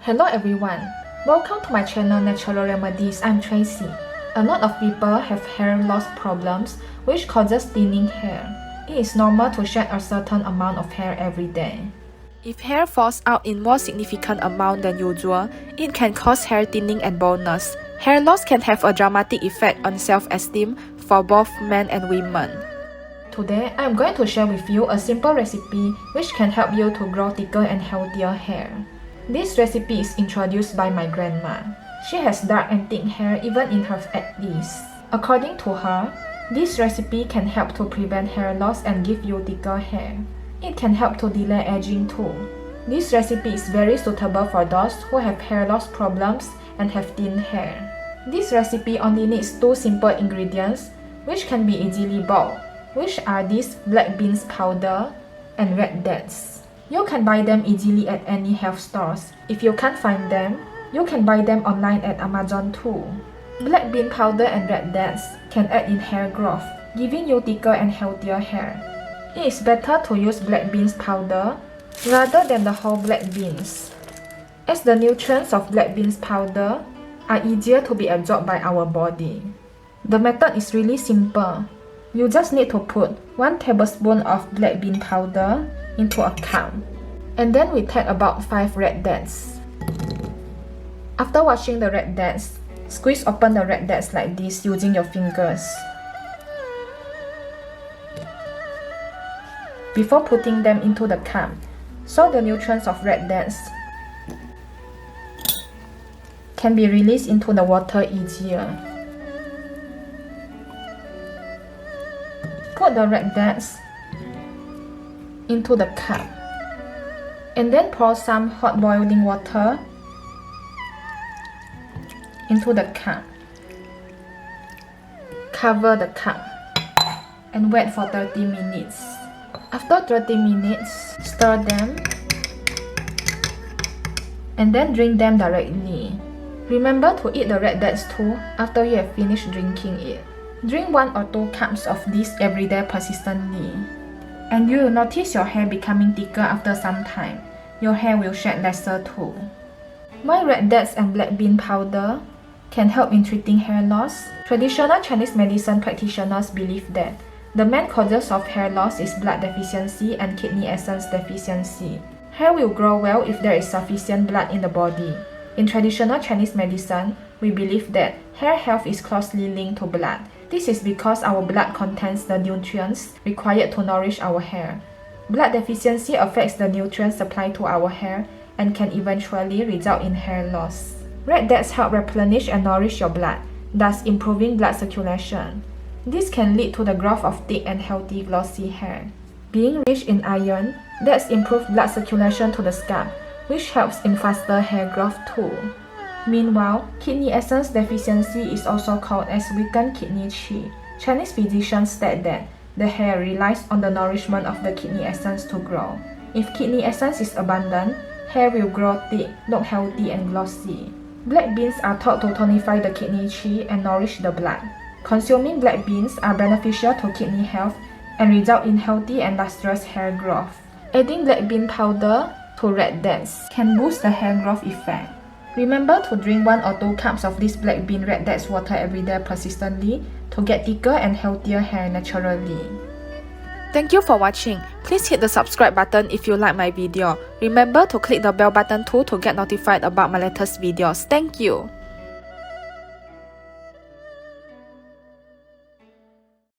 Hello everyone, welcome to my channel Natural Remedies. I'm Tracy. A lot of people have hair loss problems which causes thinning hair. It is normal to shed a certain amount of hair every day. If hair falls out in more significant amount than usual, it can cause hair thinning and baldness. Hair loss can have a dramatic effect on self-esteem for both men and women. Today, I'm going to share with you a simple recipe which can help you to grow thicker and healthier hair. This recipe is introduced by my grandma. She has dark and thick hair even in her 80s. According to her, this recipe can help to prevent hair loss and give you thicker hair. It can help to delay aging too. This recipe is very suitable for those who have hair loss problems and have thin hair. This recipe only needs two simple ingredients which can be easily bought, which are this black beans powder and red dates. You can buy them easily at any health stores. If you can't find them, you can buy them online at Amazon too. Black bean powder and red dates can aid in hair growth, giving you thicker and healthier hair. It is better to use black beans powder rather than the whole black beans, as the nutrients of black beans powder are easier to be absorbed by our body. The method is really simple. You just need to put 1 tablespoon of black bean powder into a cup, and then we take about 5 red dates. After washing the red dates, squeeze open the red dates like this using your fingers. Before putting them into the cup, so the nutrients of red dates can be released into the water easier. Put the red dates into the cup, and then pour some hot boiling water into the cup. Cover the cup and wait for 30 minutes. After 30 minutes, stir them and then drink them directly. Remember to eat the red dates too after you have finished drinking it. Drink 1 or 2 cups of this every day persistently, and you will notice your hair becoming thicker after some time. Your hair will shed lesser too. Why red dates and black bean powder can help in treating hair loss? Traditional Chinese medicine practitioners believe that the main causes of hair loss is blood deficiency and kidney essence deficiency. Hair will grow well if there is sufficient blood in the body. In traditional Chinese medicine, we believe that hair health is closely linked to blood. This is because our blood contains the nutrients required to nourish our hair. Blood deficiency affects the nutrient supply to our hair and can eventually result in hair loss. Red dates help replenish and nourish your blood, thus improving blood circulation. This can lead to the growth of thick and healthy glossy hair. Being rich in iron, dates improve blood circulation to the scalp, which helps in faster hair growth too. Meanwhile, kidney essence deficiency is also called as weakened kidney qi. Chinese physicians state that the hair relies on the nourishment of the kidney essence to grow. If kidney essence is abundant, hair will grow thick, look healthy and glossy. Black beans are thought to tonify the kidney qi and nourish the blood. Consuming black beans are beneficial to kidney health and result in healthy and lustrous hair growth. Adding black bean powder to red dates can boost the hair growth effect. Remember to drink 1 or 2 cups of this black bean red dates water every day persistently to get thicker and healthier hair naturally. Thank you for watching. Please hit the subscribe button if you like my video. Remember to click the bell button too to get notified about my latest videos. Thank you.